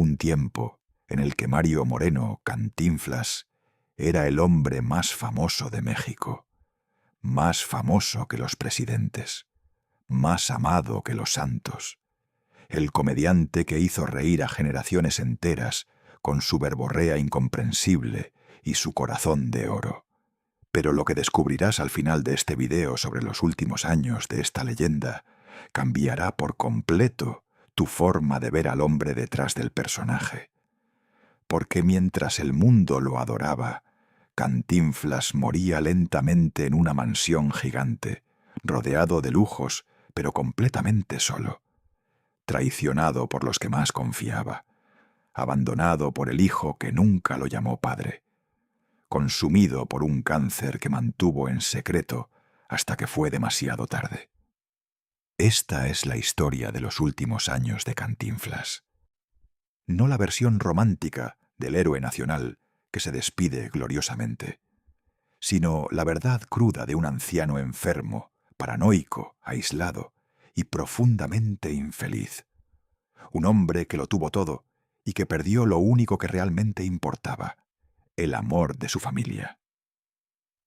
un tiempo en el que Mario Moreno, Cantinflas, era el hombre más famoso de México, más famoso que los presidentes, más amado que los santos, el comediante que hizo reír a generaciones enteras con su verborrea incomprensible y su corazón de oro. Pero lo que descubrirás al final de este video sobre los últimos años de esta leyenda cambiará por completo tu forma de ver al hombre detrás del personaje. Porque mientras el mundo lo adoraba, Cantinflas moría lentamente en una mansión gigante, rodeado de lujos, pero completamente solo, traicionado por los que más confiaba, abandonado por el hijo que nunca lo llamó padre, consumido por un cáncer que mantuvo en secreto hasta que fue demasiado tarde. Esta es la historia de los últimos años de Cantinflas. No la versión romántica del héroe nacional que se despide gloriosamente, sino la verdad cruda de un anciano enfermo, paranoico, aislado y profundamente infeliz. Un hombre que lo tuvo todo y que perdió lo único que realmente importaba, el amor de su familia.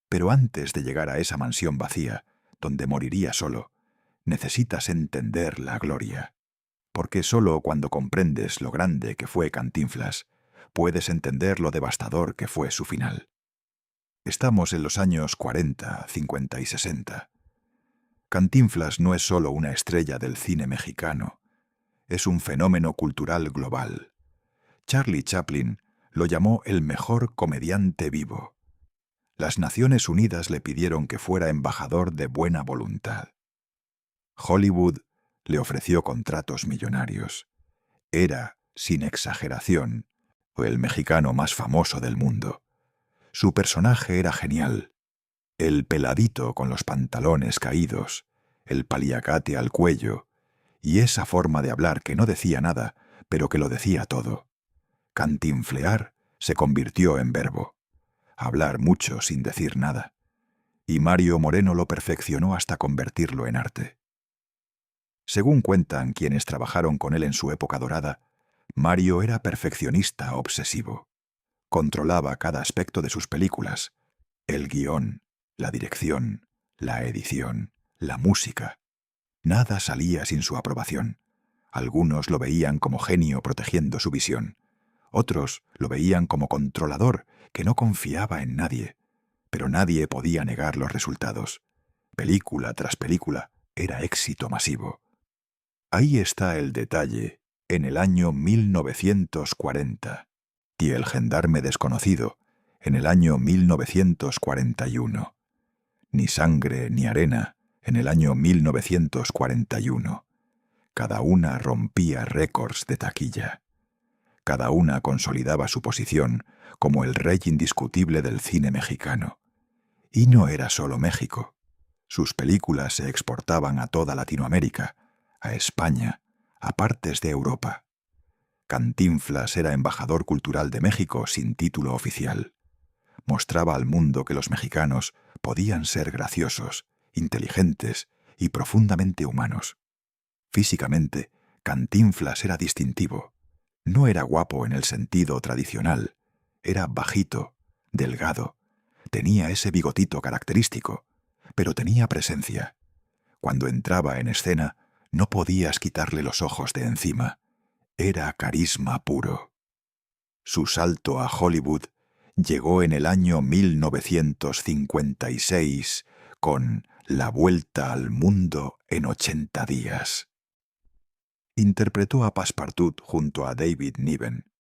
Pero antes de llegar a esa mansión vacía, donde moriría solo, necesitas entender la gloria, porque solo cuando comprendes lo grande que fue Cantinflas, puedes entender lo devastador que fue su final. Estamos en los años 40, 50 y 60. Cantinflas no es solo una estrella del cine mexicano, es un fenómeno cultural global. Charlie Chaplin lo llamó el mejor comediante vivo. Las Naciones Unidas le pidieron que fuera embajador de buena voluntad. Hollywood le ofreció contratos millonarios. Era, sin exageración, el mexicano más famoso del mundo. Su personaje era genial. El peladito con los pantalones caídos, el paliacate al cuello, y esa forma de hablar que no decía nada, pero que lo decía todo. Cantinflear se convirtió en verbo. Hablar mucho sin decir nada. Y Mario Moreno lo perfeccionó hasta convertirlo en arte. Según cuentan quienes trabajaron con él en su época dorada, Mario era perfeccionista obsesivo. Controlaba cada aspecto de sus películas: el guión, la dirección, la edición, la música. Nada salía sin su aprobación. Algunos lo veían como genio protegiendo su visión. Otros lo veían como controlador que no confiaba en nadie. Pero nadie podía negar los resultados. Película tras película era éxito masivo. Ahí está el detalle, en el año 1940, y El gendarme desconocido, en el año 1941. Ni sangre ni arena, en el año 1941. Cada una rompía récords de taquilla. Cada una consolidaba su posición como el rey indiscutible del cine mexicano. Y no era solo México. Sus películas se exportaban a toda Latinoamérica, a España, a partes de Europa. Cantinflas era embajador cultural de México sin título oficial. Mostraba al mundo que los mexicanos podían ser graciosos, inteligentes y profundamente humanos. Físicamente, Cantinflas era distintivo. No era guapo en el sentido tradicional. Era bajito, delgado. Tenía ese bigotito característico, pero tenía presencia. Cuando entraba en escena, no podías quitarle los ojos de encima. Era carisma puro. Su salto a Hollywood llegó en el año 1956 con La vuelta al mundo en 80 días. Interpretó a Passepartout junto a David Niven.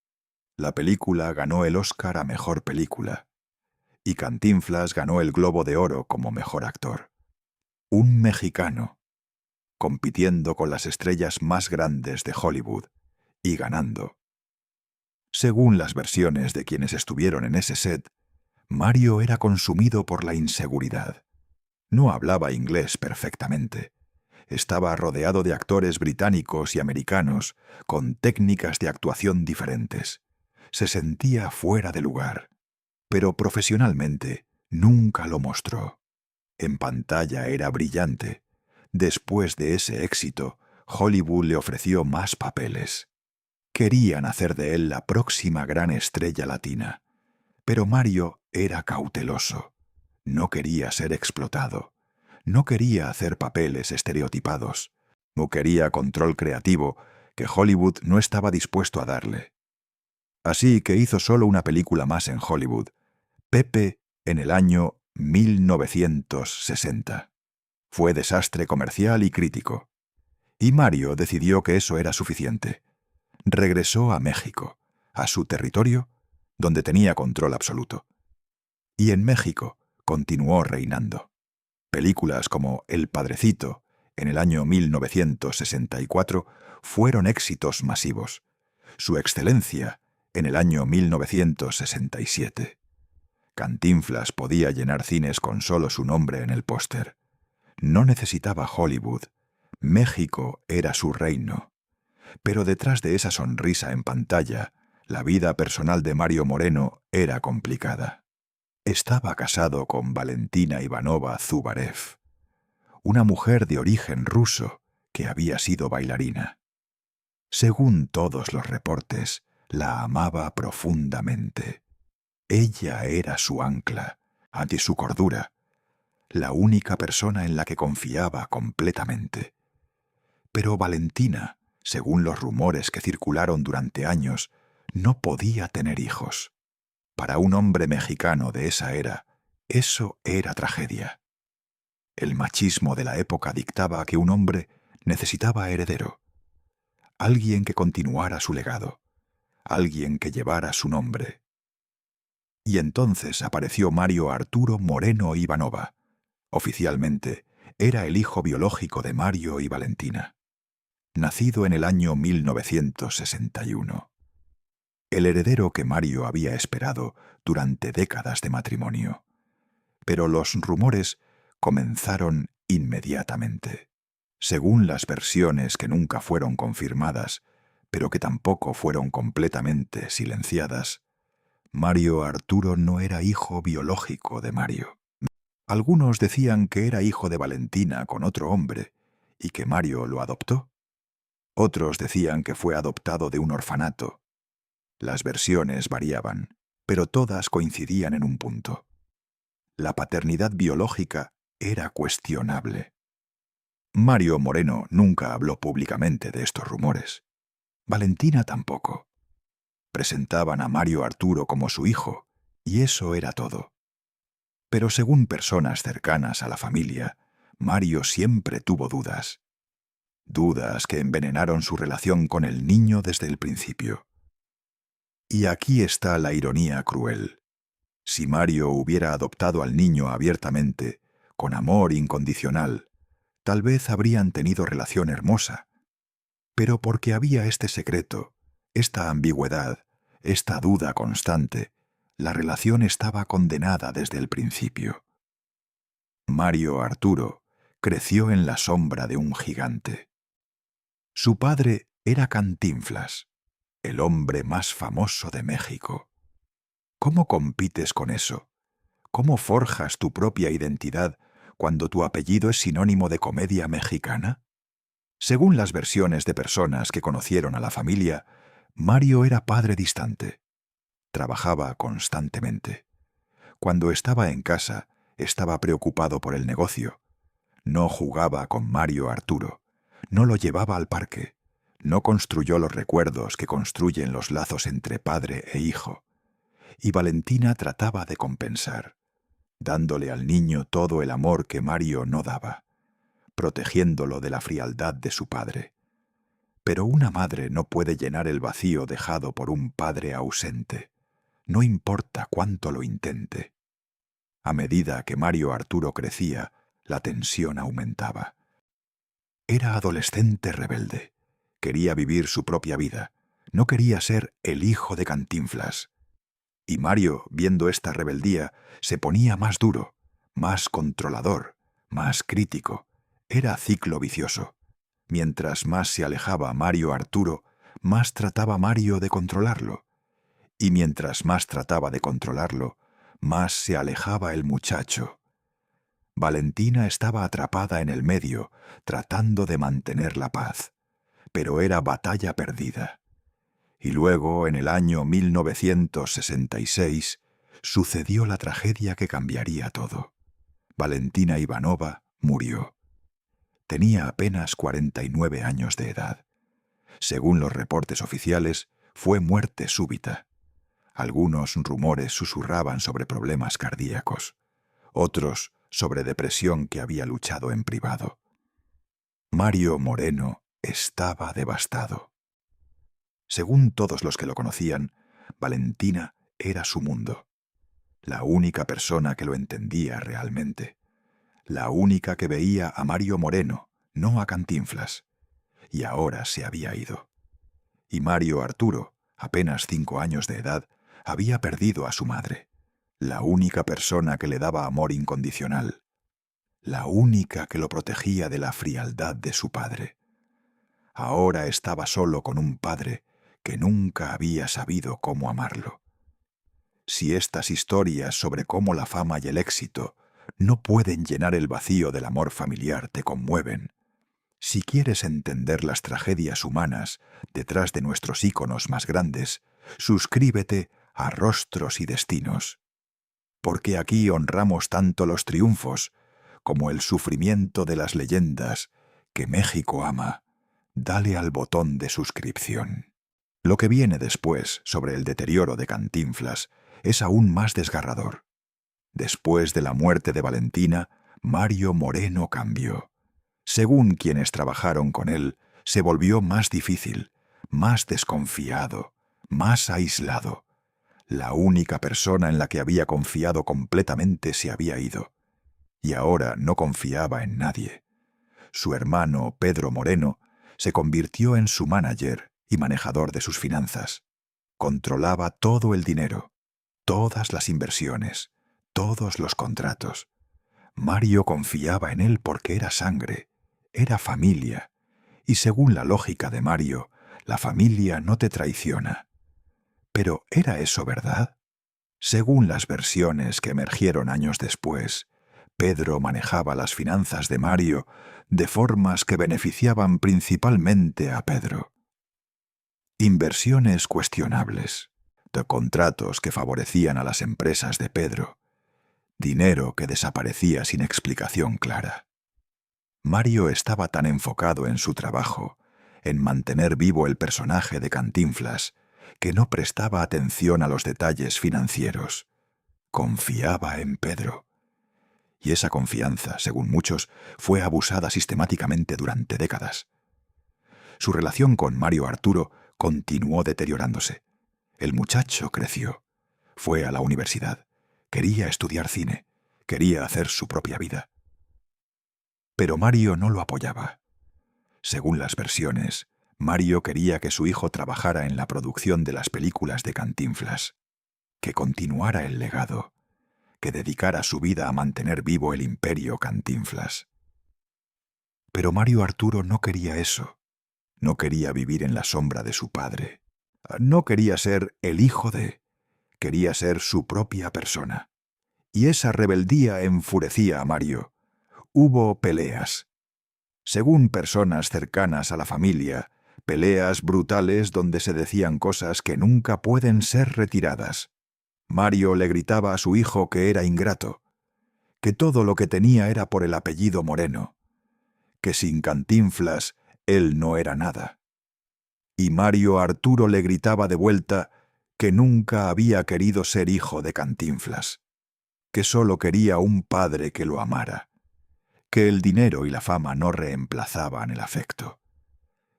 La película ganó el Oscar a Mejor Película, y Cantinflas ganó el Globo de Oro como Mejor Actor. Un mexicano, compitiendo con las estrellas más grandes de Hollywood, y ganando. Según las versiones de quienes estuvieron en ese set, Mario era consumido por la inseguridad. No hablaba inglés perfectamente. Estaba rodeado de actores británicos y americanos con técnicas de actuación diferentes. Se sentía fuera de lugar, pero profesionalmente nunca lo mostró. En pantalla era brillante. Después de ese éxito, Hollywood le ofreció más papeles. Querían hacer de él la próxima gran estrella latina, pero Mario era cauteloso. No quería ser explotado. No quería hacer papeles estereotipados. No quería control creativo que Hollywood no estaba dispuesto a darle. Así que hizo solo una película más en Hollywood, Pepe, en el año 1960. Fue desastre comercial y crítico. Y Mario decidió que eso era suficiente. Regresó a México, a su territorio, donde tenía control absoluto. Y en México continuó reinando. Películas como El Padrecito, en el año 1964, fueron éxitos masivos. Su Excelencia, en el año 1967. Cantinflas podía llenar cines con solo su nombre en el póster. No necesitaba Hollywood. México era su reino. Pero detrás de esa sonrisa en pantalla, la vida personal de Mario Moreno era complicada. Estaba casado con Valentina Ivanova Zubarev, una mujer de origen ruso que había sido bailarina. Según todos los reportes, la amaba profundamente. Ella era su ancla, ante su cordura, la única persona en la que confiaba completamente. Pero Valentina, según los rumores que circularon durante años, no podía tener hijos. Para un hombre mexicano de esa era, eso era tragedia. El machismo de la época dictaba que un hombre necesitaba heredero, alguien que continuara su legado, alguien que llevara su nombre. Y entonces apareció Mario Arturo Moreno Ivanova. Oficialmente, era el hijo biológico de Mario y Valentina. Nacido en el año 1961. El heredero que Mario había esperado durante décadas de matrimonio. Pero los rumores comenzaron inmediatamente. Según las versiones que nunca fueron confirmadas, pero que tampoco fueron completamente silenciadas, Mario Arturo no era hijo biológico de Mario. Algunos decían que era hijo de Valentina con otro hombre y que Mario lo adoptó. Otros decían que fue adoptado de un orfanato. Las versiones variaban, pero todas coincidían en un punto. La paternidad biológica era cuestionable. Mario Moreno nunca habló públicamente de estos rumores. Valentina tampoco. Presentaban a Mario Arturo como su hijo, y eso era todo. Pero según personas cercanas a la familia, Mario siempre tuvo dudas. Dudas que envenenaron su relación con el niño desde el principio. Y aquí está la ironía cruel. Si Mario hubiera adoptado al niño abiertamente, con amor incondicional, tal vez habrían tenido relación hermosa. Pero porque había este secreto, esta ambigüedad, esta duda constante, la relación estaba condenada desde el principio. Mario Arturo creció en la sombra de un gigante. Su padre era Cantinflas, el hombre más famoso de México. ¿Cómo compites con eso? ¿Cómo forjas tu propia identidad cuando tu apellido es sinónimo de comedia mexicana? Según las versiones de personas que conocieron a la familia, Mario era padre distante. Trabajaba constantemente. Cuando estaba en casa, estaba preocupado por el negocio. No jugaba con Mario Arturo. No lo llevaba al parque. No construyó los recuerdos que construyen los lazos entre padre e hijo. Y Valentina trataba de compensar, dándole al niño todo el amor que Mario no daba, protegiéndolo de la frialdad de su padre. Pero una madre no puede llenar el vacío dejado por un padre ausente, no importa cuánto lo intente. A medida que Mario Arturo crecía, la tensión aumentaba. Era adolescente rebelde. Quería vivir su propia vida. No quería ser el hijo de Cantinflas. Y Mario, viendo esta rebeldía, se ponía más duro, más controlador, más crítico. Era ciclo vicioso. Mientras más se alejaba Mario Arturo, más trataba Mario de controlarlo. Y mientras más trataba de controlarlo, más se alejaba el muchacho. Valentina estaba atrapada en el medio, tratando de mantener la paz. Pero era batalla perdida. Y luego, en el año 1966, sucedió la tragedia que cambiaría todo. Valentina Ivanova murió. Tenía apenas 49 años de edad. Según los reportes oficiales, fue muerte súbita. Algunos rumores susurraban sobre problemas cardíacos, otros sobre depresión que había luchado en privado. Mario Moreno estaba devastado. Según todos los que lo conocían, Valentina era su mundo. La única persona que lo entendía realmente. La única que veía a Mario Moreno, no a Cantinflas. Y ahora se había ido. Y Mario Arturo, apenas 5 años de edad, había perdido a su madre. La única persona que le daba amor incondicional. La única que lo protegía de la frialdad de su padre. Ahora estaba solo con un padre que nunca había sabido cómo amarlo. Si estas historias sobre cómo la fama y el éxito no pueden llenar el vacío del amor familiar te conmueven, si quieres entender las tragedias humanas detrás de nuestros íconos más grandes, suscríbete a Rostros y Destinos, porque aquí honramos tanto los triunfos como el sufrimiento de las leyendas que México ama. Dale al botón de suscripción. Lo que viene después sobre el deterioro de Cantinflas es aún más desgarrador. Después de la muerte de Valentina, Mario Moreno cambió. Según quienes trabajaron con él, se volvió más difícil, más desconfiado, más aislado. La única persona en la que había confiado completamente se había ido. Y ahora no confiaba en nadie. Su hermano, Pedro Moreno, se convirtió en su manager y manejador de sus finanzas. Controlaba todo el dinero, todas las inversiones, todos los contratos. Mario confiaba en él porque era sangre, era familia, y según la lógica de Mario, la familia no te traiciona. Pero ¿era eso verdad? Según las versiones que emergieron años después, Pedro manejaba las finanzas de Mario de formas que beneficiaban principalmente a Pedro. Inversiones cuestionables, de contratos que favorecían a las empresas de Pedro, dinero que desaparecía sin explicación clara. Mario estaba tan enfocado en su trabajo, en mantener vivo el personaje de Cantinflas, que no prestaba atención a los detalles financieros. Confiaba en Pedro. Y esa confianza, según muchos, fue abusada sistemáticamente durante décadas. Su relación con Mario Arturo continuó deteriorándose. El muchacho creció. Fue a la universidad. Quería estudiar cine. Quería hacer su propia vida. Pero Mario no lo apoyaba. Según las versiones, Mario quería que su hijo trabajara en la producción de las películas de Cantinflas, que continuara el legado, que dedicara su vida a mantener vivo el imperio Cantinflas. Pero Mario Arturo no quería eso. No quería vivir en la sombra de su padre. No quería ser el hijo de... Quería ser su propia persona. Y esa rebeldía enfurecía a Mario. Hubo peleas. Según personas cercanas a la familia, peleas brutales donde se decían cosas que nunca pueden ser retiradas. Mario le gritaba a su hijo que era ingrato, que todo lo que tenía era por el apellido Moreno, que sin Cantinflas él no era nada. Y Mario Arturo le gritaba de vuelta que nunca había querido ser hijo de Cantinflas, que solo quería un padre que lo amara, que el dinero y la fama no reemplazaban el afecto,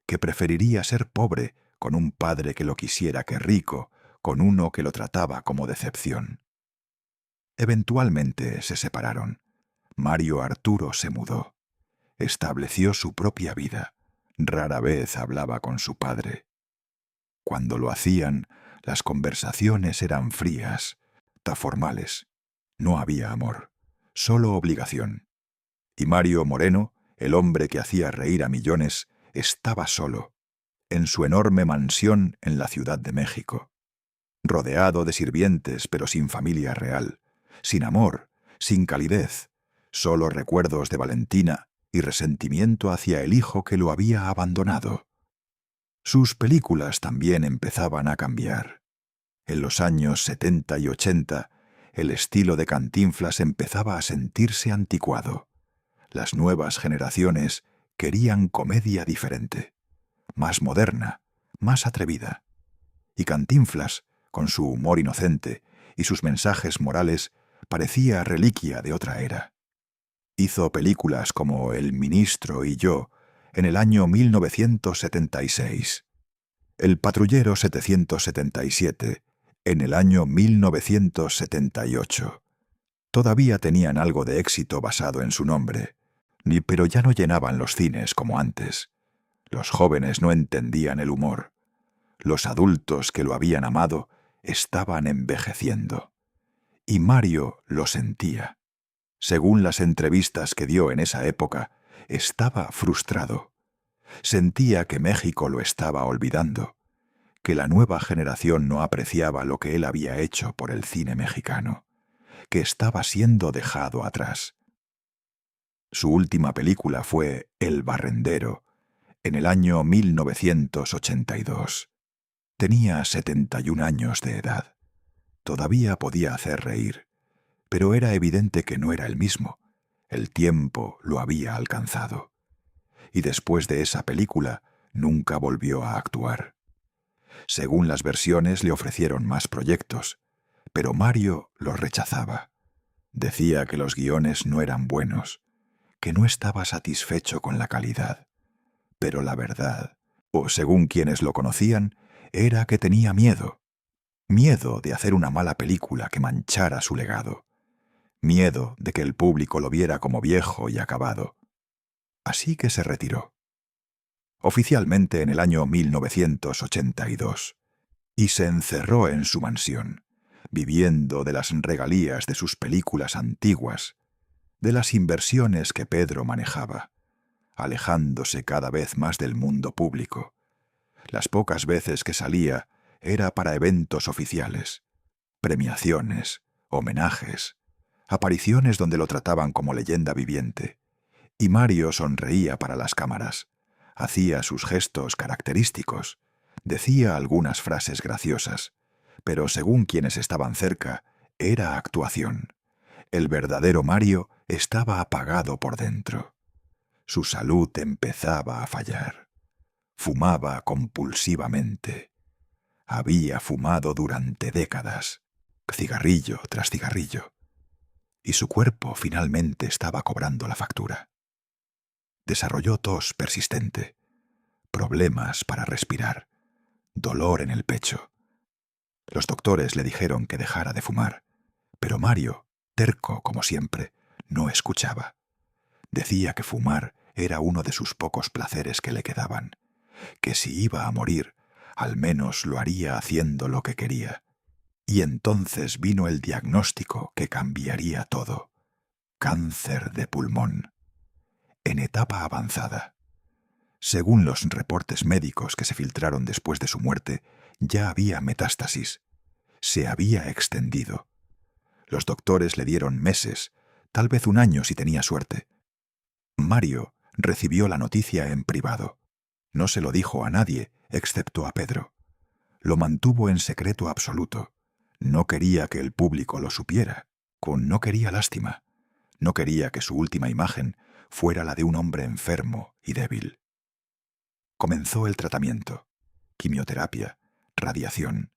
que preferiría ser pobre con un padre que lo quisiera que rico, con uno que lo trataba como decepción. Eventualmente se separaron. Mario Arturo se mudó. Estableció su propia vida. Rara vez hablaba con su padre. Cuando lo hacían, las conversaciones eran frías, formales. No había amor, solo obligación. Y Mario Moreno, el hombre que hacía reír a millones, estaba solo, en su enorme mansión en la Ciudad de México, rodeado de sirvientes pero sin familia real, sin amor, sin calidez, solo recuerdos de Valentina y resentimiento hacia el hijo que lo había abandonado. Sus películas también empezaban a cambiar. En los años 70 y 80, el estilo de Cantinflas empezaba a sentirse anticuado. Las nuevas generaciones querían comedia diferente, más moderna, más atrevida. Y Cantinflas, con su humor inocente y sus mensajes morales, parecía reliquia de otra era. Hizo películas como El ministro y yo en el año 1976, El patrullero 777 en el año 1978. Todavía tenían algo de éxito basado en su nombre, pero ya no llenaban los cines como antes. Los jóvenes no entendían el humor. Los adultos que lo habían amado estaban envejeciendo. Y Mario lo sentía. Según las entrevistas que dio en esa época, estaba frustrado. Sentía que México lo estaba olvidando, que la nueva generación no apreciaba lo que él había hecho por el cine mexicano, que estaba siendo dejado atrás. Su última película fue El barrendero, en el año 1982. Tenía 71 años de edad. Todavía podía hacer reír, pero era evidente que no era el mismo. El tiempo lo había alcanzado. Y después de esa película, nunca volvió a actuar. Según las versiones, le ofrecieron más proyectos, pero Mario los rechazaba. Decía que los guiones no eran buenos, que no estaba satisfecho con la calidad. Pero la verdad, o según quienes lo conocían, era que tenía miedo. Miedo de hacer una mala película que manchara su legado. Miedo de que el público lo viera como viejo y acabado. Así que se retiró. Oficialmente en el año 1982, y se encerró en su mansión, viviendo de las regalías de sus películas antiguas, de las inversiones que Pedro manejaba, alejándose cada vez más del mundo público. Las pocas veces que salía era para eventos oficiales, premiaciones, homenajes, apariciones donde lo trataban como leyenda viviente, y Mario sonreía para las cámaras, hacía sus gestos característicos, decía algunas frases graciosas, pero según quienes estaban cerca, era actuación. El verdadero Mario estaba apagado por dentro. Su salud empezaba a fallar. Fumaba compulsivamente. Había fumado durante décadas, cigarrillo tras cigarrillo, y su cuerpo finalmente estaba cobrando la factura. Desarrolló tos persistente, problemas para respirar, dolor en el pecho. Los doctores le dijeron que dejara de fumar, pero Mario, terco como siempre, no escuchaba. Decía que fumar era uno de sus pocos placeres que le quedaban, que si iba a morir, al menos lo haría haciendo lo que quería. Y entonces vino el diagnóstico que cambiaría todo. Cáncer de pulmón. En etapa avanzada. Según los reportes médicos que se filtraron después de su muerte, ya había metástasis. Se había extendido. Los doctores le dieron meses, tal vez un año si tenía suerte. Mario recibió la noticia en privado. No se lo dijo a nadie, excepto a Pedro. Lo mantuvo en secreto absoluto. No quería que el público lo supiera. No quería lástima. No quería que su última imagen fuera la de un hombre enfermo y débil. Comenzó el tratamiento. Quimioterapia, radiación.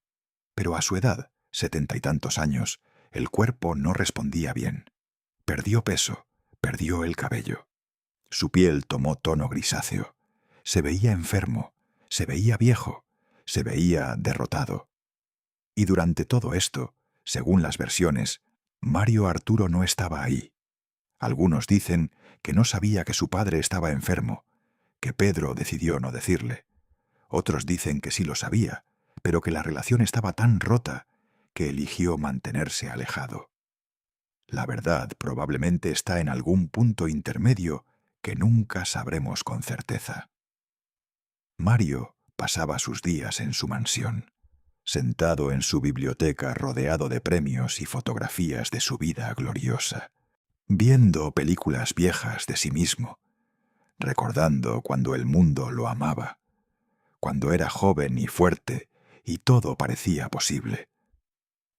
Pero a su edad, 70 y tantos años, el cuerpo no respondía bien. Perdió peso, perdió el cabello. Su piel tomó tono grisáceo. Se veía enfermo, se veía viejo, se veía derrotado. Y durante todo esto, según las versiones, Mario Arturo no estaba ahí. Algunos dicen que no sabía que su padre estaba enfermo, que Pedro decidió no decirle. Otros dicen que sí lo sabía, pero que la relación estaba tan rota que eligió mantenerse alejado. La verdad probablemente está en algún punto intermedio que nunca sabremos con certeza. Mario pasaba sus días en su mansión, sentado en su biblioteca rodeado de premios y fotografías de su vida gloriosa, viendo películas viejas de sí mismo, recordando cuando el mundo lo amaba, cuando era joven y fuerte, y todo parecía posible.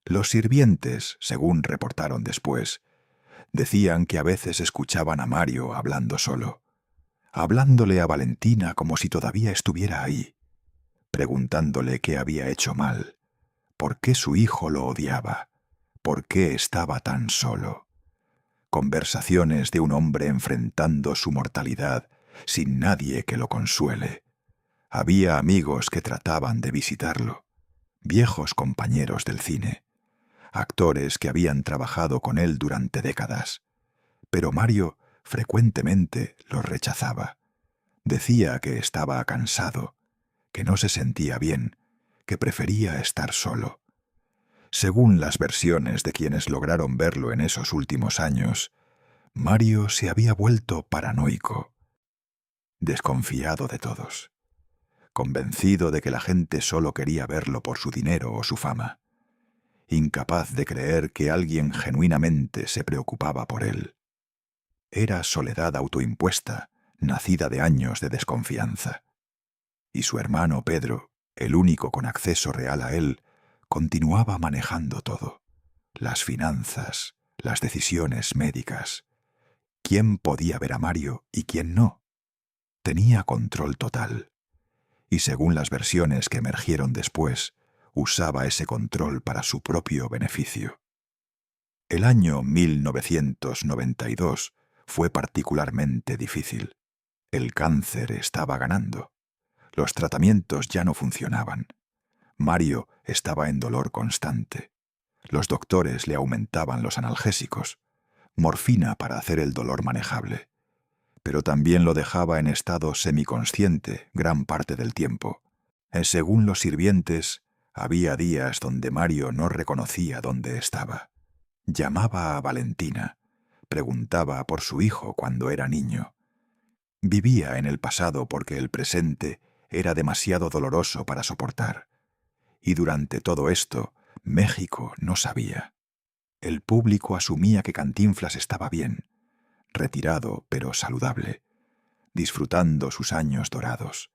Los sirvientes, según reportaron después, decían que a veces escuchaban a Mario hablando solo, hablándole a Valentina como si todavía estuviera ahí, preguntándole qué había hecho mal, por qué su hijo lo odiaba, por qué estaba tan solo. Conversaciones de un hombre enfrentando su mortalidad sin nadie que lo consuele. Había amigos que trataban de visitarlo, viejos compañeros del cine, actores que habían trabajado con él durante décadas. Pero Mario frecuentemente los rechazaba. Decía que estaba cansado, que no se sentía bien, que prefería estar solo. Según las versiones de quienes lograron verlo en esos últimos años, Mario se había vuelto paranoico, desconfiado de todos, convencido de que la gente solo quería verlo por su dinero o su fama, incapaz de creer que alguien genuinamente se preocupaba por él. Era soledad autoimpuesta, nacida de años de desconfianza. Y su hermano Pedro, el único con acceso real a él, continuaba manejando todo: las finanzas, las decisiones médicas. ¿Quién podía ver a Mario y quién no? Tenía control total. Y según las versiones que emergieron después, usaba ese control para su propio beneficio. El año 1992 fue particularmente difícil. El cáncer estaba ganando. Los tratamientos ya no funcionaban. Mario estaba en dolor constante. Los doctores le aumentaban los analgésicos, morfina para hacer el dolor manejable, pero también lo dejaba en estado semiconsciente gran parte del tiempo. Según los sirvientes, había días donde Mario no reconocía dónde estaba. Llamaba a Valentina, preguntaba por su hijo cuando era niño. Vivía en el pasado porque el presente era demasiado doloroso para soportar. Y durante todo esto, México no sabía. El público asumía que Cantinflas estaba bien, retirado pero saludable, disfrutando sus años dorados.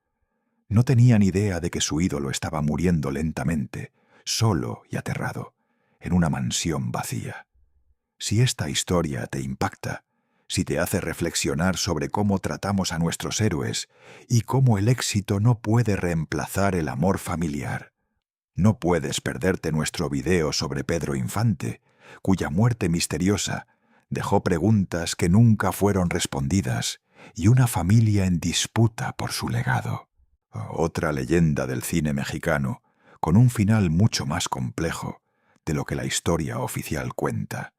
No tenían idea de que su ídolo estaba muriendo lentamente, solo y aterrado, en una mansión vacía. Si esta historia te impacta, si te hace reflexionar sobre cómo tratamos a nuestros héroes y cómo el éxito no puede reemplazar el amor familiar, no puedes perderte nuestro video sobre Pedro Infante, cuya muerte misteriosa dejó preguntas que nunca fueron respondidas y una familia en disputa por su legado. Otra leyenda del cine mexicano, con un final mucho más complejo de lo que la historia oficial cuenta.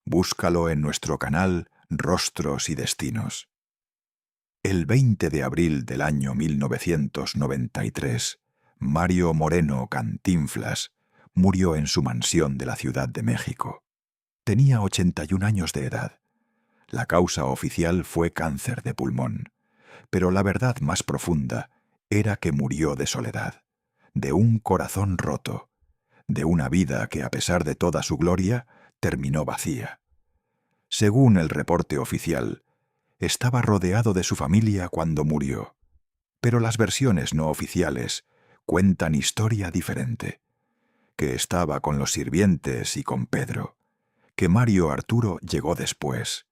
Búscalo en nuestro canal Rostros y Destinos. El 20 de abril del año 1993, Mario Moreno Cantinflas murió en su mansión de la Ciudad de México. Tenía 81 años de edad. La causa oficial fue cáncer de pulmón, pero la verdad más profunda era que murió de soledad, de un corazón roto, de una vida que, a pesar de toda su gloria, terminó vacía. Según el reporte oficial, estaba rodeado de su familia cuando murió, pero las versiones no oficiales cuentan historia diferente: que estaba con los sirvientes y con Pedro, que Mario Arturo llegó después,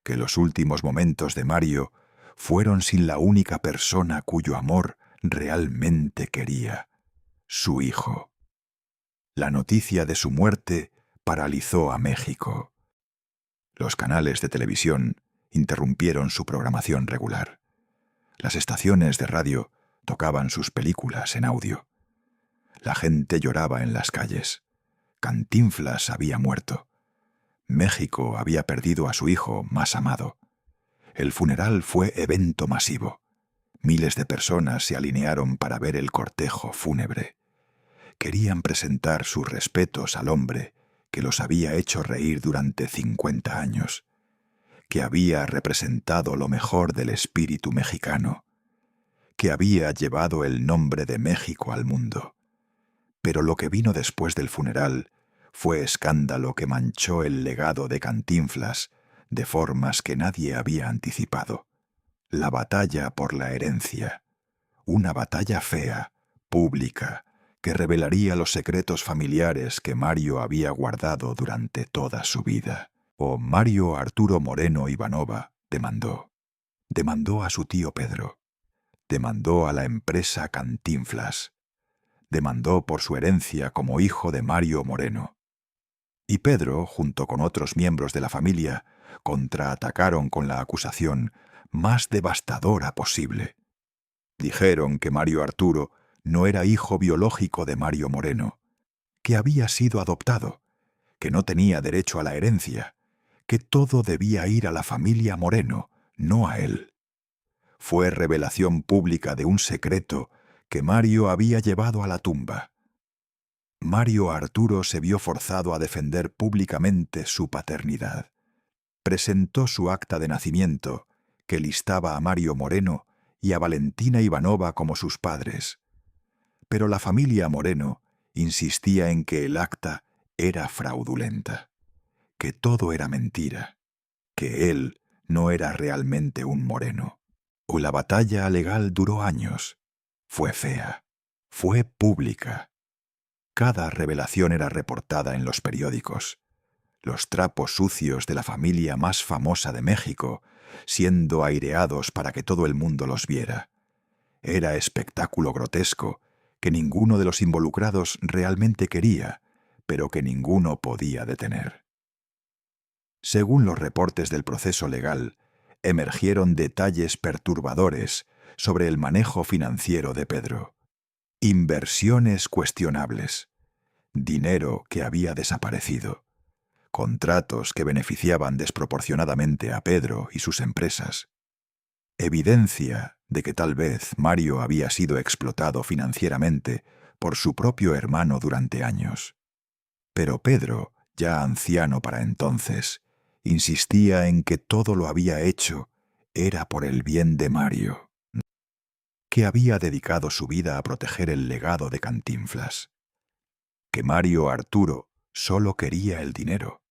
que los últimos momentos de Mario fueron sin la única persona cuyo amor realmente quería: su hijo. La noticia de su muerte paralizó a México. Los canales de televisión interrumpieron su programación regular. Las estaciones de radio tocaban sus películas en audio. La gente lloraba en las calles. Cantinflas había muerto. México había perdido a su hijo más amado. El funeral fue evento masivo. Miles de personas se alinearon para ver el cortejo fúnebre. Querían presentar sus respetos al hombre que los había hecho reír durante 50 años, que había representado lo mejor del espíritu mexicano, que había llevado el nombre de México al mundo. Pero lo que vino después del funeral fue escándalo que manchó el legado de Cantinflas de formas que nadie había anticipado. La batalla por la herencia, Una batalla fea, pública, que revelaría los secretos familiares que Mario había guardado durante toda su vida. O Mario Arturo Moreno Ivanova demandó. Demandó a su tío Pedro. Demandó a la empresa Cantinflas. Demandó por su herencia como hijo de Mario Moreno. Y Pedro, junto con otros miembros de la familia, contraatacaron con la acusación más devastadora posible. Dijeron que Mario Arturo no era hijo biológico de Mario Moreno, que había sido adoptado, que no tenía derecho a la herencia, que todo debía ir a la familia Moreno, no a él. Fue revelación pública de un secreto que Mario había llevado a la tumba. Mario Arturo se vio forzado a defender públicamente su paternidad. Presentó su acta de nacimiento, que listaba a Mario Moreno y a Valentina Ivanova como sus padres. Pero la familia Moreno insistía en que el acta era fraudulenta, que todo era mentira, que él no era realmente un Moreno. La batalla legal duró años. Fue fea, fue pública. Cada revelación era reportada en los periódicos. Los trapos sucios de la familia más famosa de México, siendo aireados para que todo el mundo los viera. Era espectáculo grotesco que ninguno de los involucrados realmente quería, pero que ninguno podía detener. Según los reportes del proceso legal, emergieron detalles perturbadores sobre el manejo financiero de Pedro. Inversiones cuestionables, dinero que había desaparecido, contratos que beneficiaban desproporcionadamente a Pedro y sus empresas, evidencia de que tal vez Mario había sido explotado financieramente por su propio hermano durante años. Pero Pedro, ya anciano para entonces, insistía en que todo lo había hecho era por el bien de Mario, que había dedicado su vida a proteger el legado de Cantinflas, que Mario Arturo solo quería el dinero,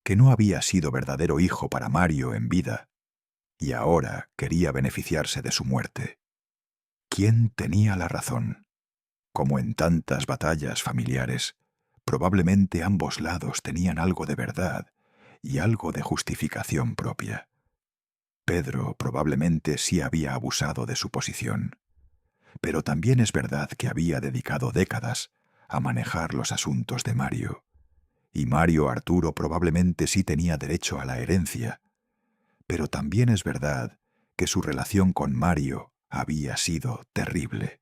que no había sido verdadero hijo para Mario en vida y ahora quería beneficiarse de su muerte. ¿Quién tenía la razón? Como en tantas batallas familiares, probablemente ambos lados tenían algo de verdad y algo de justificación propia. Pedro probablemente sí había abusado de su posición, pero también es verdad que había dedicado décadas a manejar los asuntos de Mario, y Mario Arturo probablemente sí tenía derecho a la herencia, pero también es verdad que su relación con Mario había sido terrible.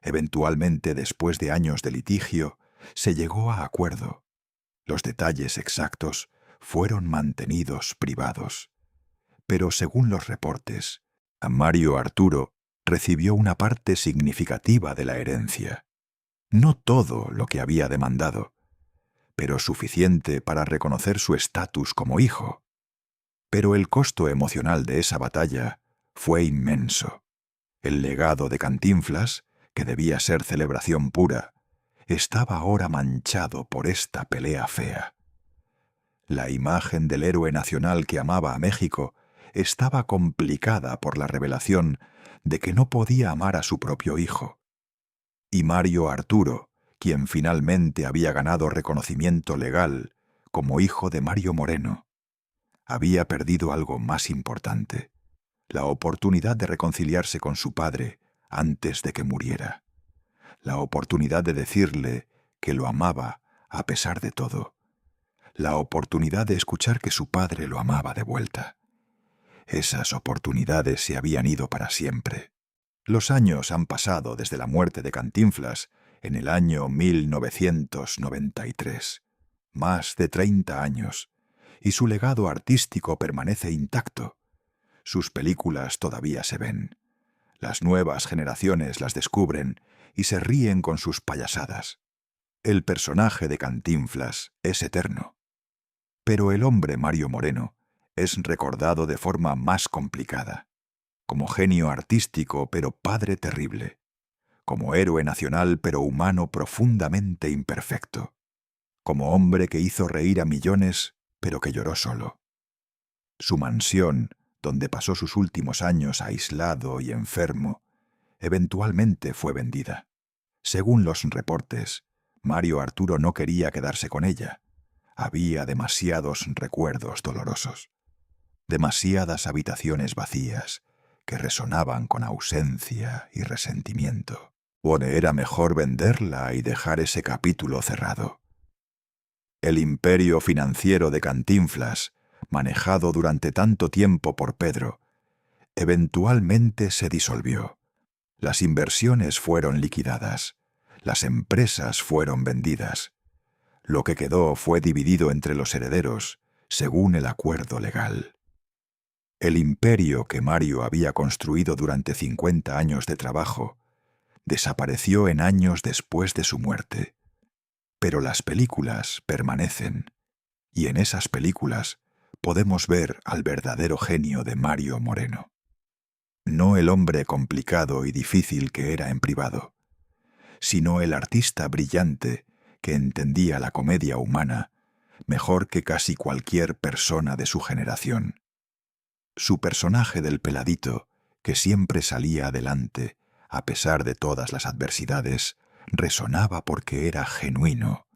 Eventualmente, después de años de litigio, se llegó a acuerdo. Los detalles exactos fueron mantenidos privados. Pero según los reportes, a Mario Arturo recibió una parte significativa de la herencia. No todo lo que había demandado, pero suficiente para reconocer su estatus como hijo. Pero el costo emocional de esa batalla fue inmenso. El legado de Cantinflas, que debía ser celebración pura, estaba ahora manchado por esta pelea fea. La imagen del héroe nacional que amaba a México estaba complicada por la revelación de que no podía amar a su propio hijo. Y Mario Arturo, quien finalmente había ganado reconocimiento legal como hijo de Mario Moreno, había perdido algo más importante: la oportunidad de reconciliarse con su padre antes de que muriera, la oportunidad de decirle que lo amaba a pesar de todo, la oportunidad de escuchar que su padre lo amaba de vuelta. Esas oportunidades se habían ido para siempre. Los años han pasado desde la muerte de Cantinflas en el año 1993, más de 30 años, y su legado artístico permanece intacto. Sus películas todavía se ven. Las nuevas generaciones las descubren y se ríen con sus payasadas. El personaje de Cantinflas es eterno. Pero el hombre Mario Moreno es recordado de forma más complicada, como genio artístico pero padre terrible, como héroe nacional pero humano profundamente imperfecto, como hombre que hizo reír a millones pero que lloró solo. Su mansión, donde pasó sus últimos años aislado y enfermo, Eventualmente fue vendida. Según los reportes, Mario Arturo no quería quedarse con ella. Había demasiados recuerdos dolorosos, demasiadas habitaciones vacías que resonaban con ausencia y resentimiento. O era mejor venderla y dejar ese capítulo cerrado. El imperio financiero de Cantinflas, manejado durante tanto tiempo por Pedro, eventualmente se disolvió. Las inversiones fueron liquidadas, las empresas fueron vendidas. Lo que quedó fue dividido entre los herederos, según el acuerdo legal. El imperio que Mario había construido durante 50 años de trabajo desapareció en años después de su muerte. Pero las películas permanecen, y en esas películas podemos ver al verdadero genio de Mario Moreno. No el hombre complicado y difícil que era en privado, sino el artista brillante que entendía la comedia humana mejor que casi cualquier persona de su generación. Su personaje del peladito, que siempre salía adelante a pesar de todas las adversidades, resonaba porque era genuino.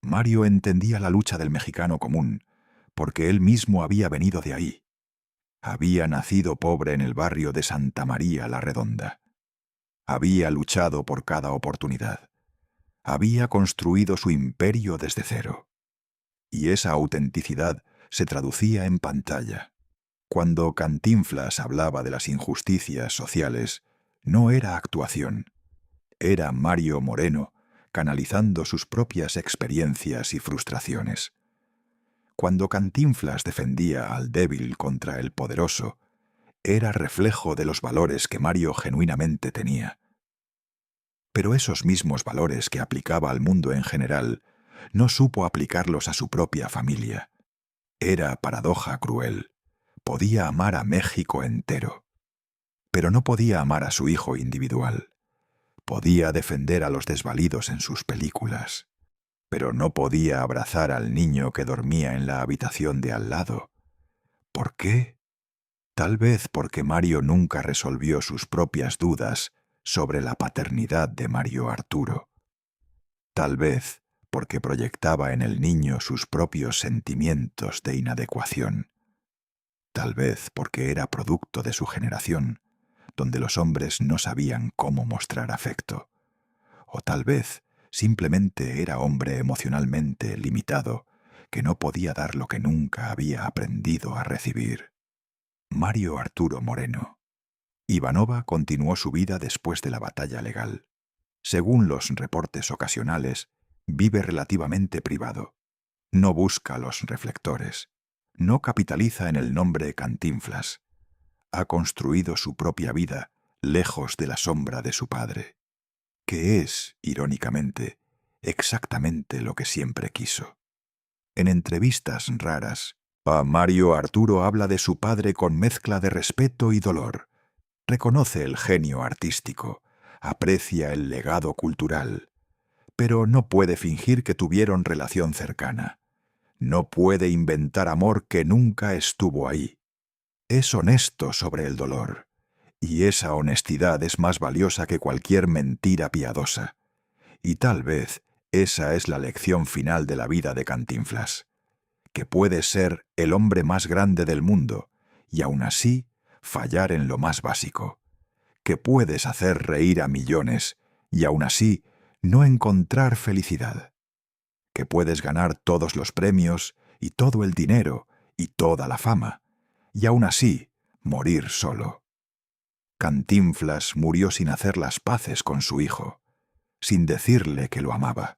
Mario entendía la lucha del mexicano común, porque él mismo había venido de ahí. Había nacido pobre en el barrio de Santa María la Redonda. Había luchado por cada oportunidad. Había construido su imperio desde cero. Y esa autenticidad se traducía en pantalla. Cuando Cantinflas hablaba de las injusticias sociales, no era actuación. Era Mario Moreno canalizando sus propias experiencias y frustraciones. Cuando Cantinflas defendía al débil contra el poderoso, era reflejo de los valores que Mario genuinamente tenía. Pero esos mismos valores que aplicaba al mundo en general, no supo aplicarlos a su propia familia. Era paradoja cruel. Podía amar a México entero, pero no podía amar a su hijo individual. Podía defender a los desvalidos en sus películas, pero no podía abrazar al niño que dormía en la habitación de al lado. ¿Por qué? Tal vez porque Mario nunca resolvió sus propias dudas sobre la paternidad de Mario Arturo. Tal vez porque proyectaba en el niño sus propios sentimientos de inadecuación. Tal vez porque era producto de su generación, donde los hombres no sabían cómo mostrar afecto. O tal vez simplemente era hombre emocionalmente limitado, que no podía dar lo que nunca había aprendido a recibir. Mario Arturo Moreno. Ivanova continuó su vida después de la batalla legal. Según los reportes ocasionales, vive relativamente privado. No busca los reflectores. No capitaliza en el nombre Cantinflas. Ha construido su propia vida lejos de la sombra de su padre, que es, irónicamente, exactamente lo que siempre quiso. En entrevistas raras, a Mario Arturo habla de su padre con mezcla de respeto y dolor. Reconoce el genio artístico, aprecia el legado cultural, pero no puede fingir que tuvieron relación cercana. No puede inventar amor que nunca estuvo ahí. Es honesto sobre el dolor, y esa honestidad es más valiosa que cualquier mentira piadosa. Y tal vez esa es la lección final de la vida de Cantinflas, que puedes ser el hombre más grande del mundo y aún así fallar en lo más básico, que puedes hacer reír a millones y aún así no encontrar felicidad, que puedes ganar todos los premios y todo el dinero y toda la fama, y aún así morir solo. Cantinflas murió sin hacer las paces con su hijo, sin decirle que lo amaba,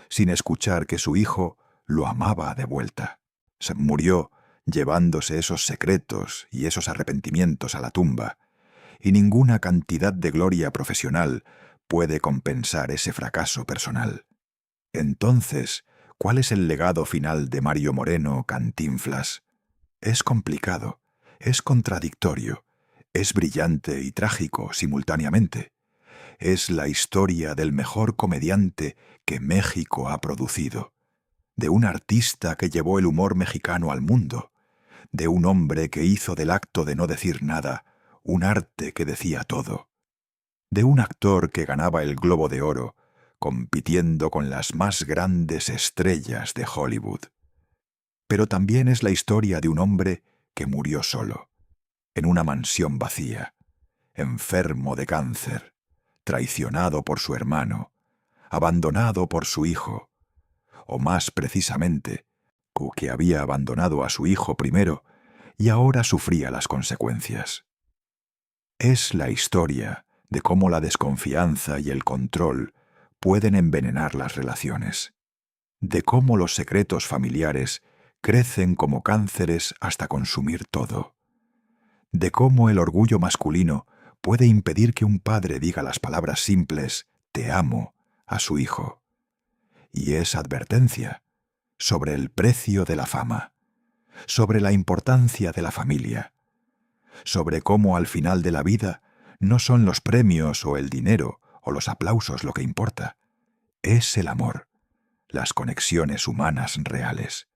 sin escuchar que su hijo lo amaba de vuelta. Se murió llevándose esos secretos y esos arrepentimientos a la tumba, y ninguna cantidad de gloria profesional puede compensar ese fracaso personal. Entonces, ¿cuál es el legado final de Mario Moreno Cantinflas? Es complicado, es contradictorio, es brillante y trágico simultáneamente. Es la historia del mejor comediante que México ha producido, de un artista que llevó el humor mexicano al mundo, de un hombre que hizo del acto de no decir nada un arte que decía todo. de un actor que ganaba el Globo de Oro compitiendo con las más grandes estrellas de Hollywood. Pero también es la historia de un hombre que murió solo, en una mansión vacía, enfermo de cáncer, traicionado por su hermano, abandonado por su hijo, o más precisamente, que había abandonado a su hijo primero y ahora sufría las consecuencias. Es la historia de cómo la desconfianza y el control pueden envenenar las relaciones, de cómo los secretos familiares crecen como cánceres hasta consumir todo, de cómo el orgullo masculino puede impedir que un padre diga las palabras simples «te amo» a su hijo. Y es advertencia sobre el precio de la fama, sobre la importancia de la familia, sobre cómo al final de la vida no son los premios o el dinero o los aplausos lo que importa, es el amor, las conexiones humanas reales,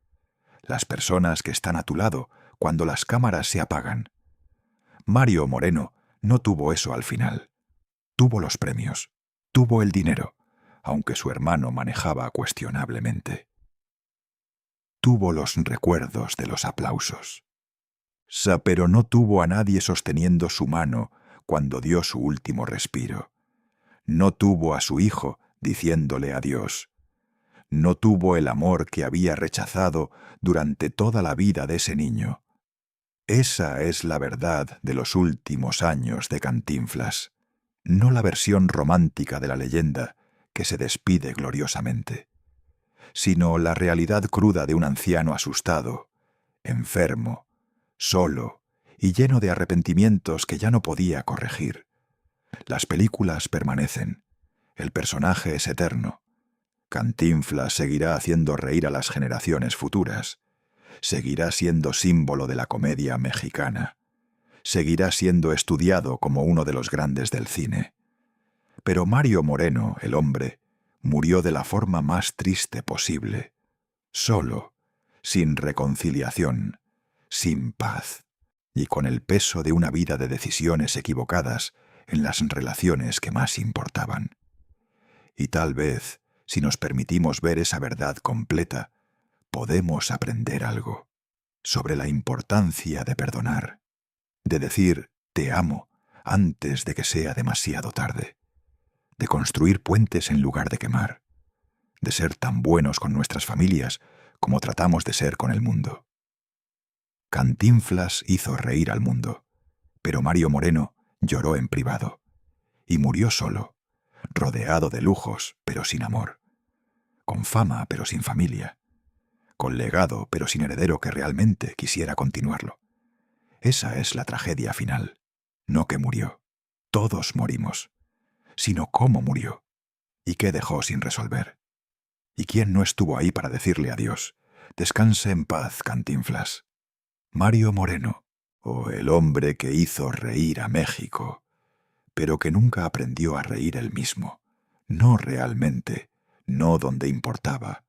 las personas que están a tu lado cuando las cámaras se apagan. Mario Moreno no tuvo eso al final. Tuvo los premios, tuvo el dinero, aunque su hermano manejaba cuestionablemente. Tuvo los recuerdos de los aplausos. Pero no tuvo a nadie sosteniendo su mano cuando dio su último respiro. No tuvo a su hijo diciéndole adiós. No tuvo el amor que había rechazado durante toda la vida de ese niño. Esa es la verdad de los últimos años de Cantinflas, no la versión romántica de la leyenda que se despide gloriosamente, sino la realidad cruda de un anciano asustado, enfermo, solo y lleno de arrepentimientos que ya no podía corregir. Las películas permanecen, el personaje es eterno. Cantinflas seguirá haciendo reír a las generaciones futuras, seguirá siendo símbolo de la comedia mexicana, seguirá siendo estudiado como uno de los grandes del cine. Pero Mario Moreno, el hombre, murió de la forma más triste posible, solo, sin reconciliación, sin paz, y con el peso de una vida de decisiones equivocadas en las relaciones que más importaban. Y tal vez, si nos permitimos ver esa verdad completa, podemos aprender algo sobre la importancia de perdonar, de decir «te amo» antes de que sea demasiado tarde, de construir puentes en lugar de quemar, de ser tan buenos con nuestras familias como tratamos de ser con el mundo. Cantinflas hizo reír al mundo, pero Mario Moreno lloró en privado y murió solo, rodeado de lujos pero sin amor, con fama pero sin familia, con legado pero sin heredero que realmente quisiera continuarlo. Esa es la tragedia final, no que murió. Todos morimos, sino cómo murió y qué dejó sin resolver. ¿Y quién no estuvo ahí para decirle adiós? Descanse en paz, Cantinflas. Mario Moreno, o el hombre que hizo reír a México, pero que nunca aprendió a reír él mismo, no realmente, no donde importaba,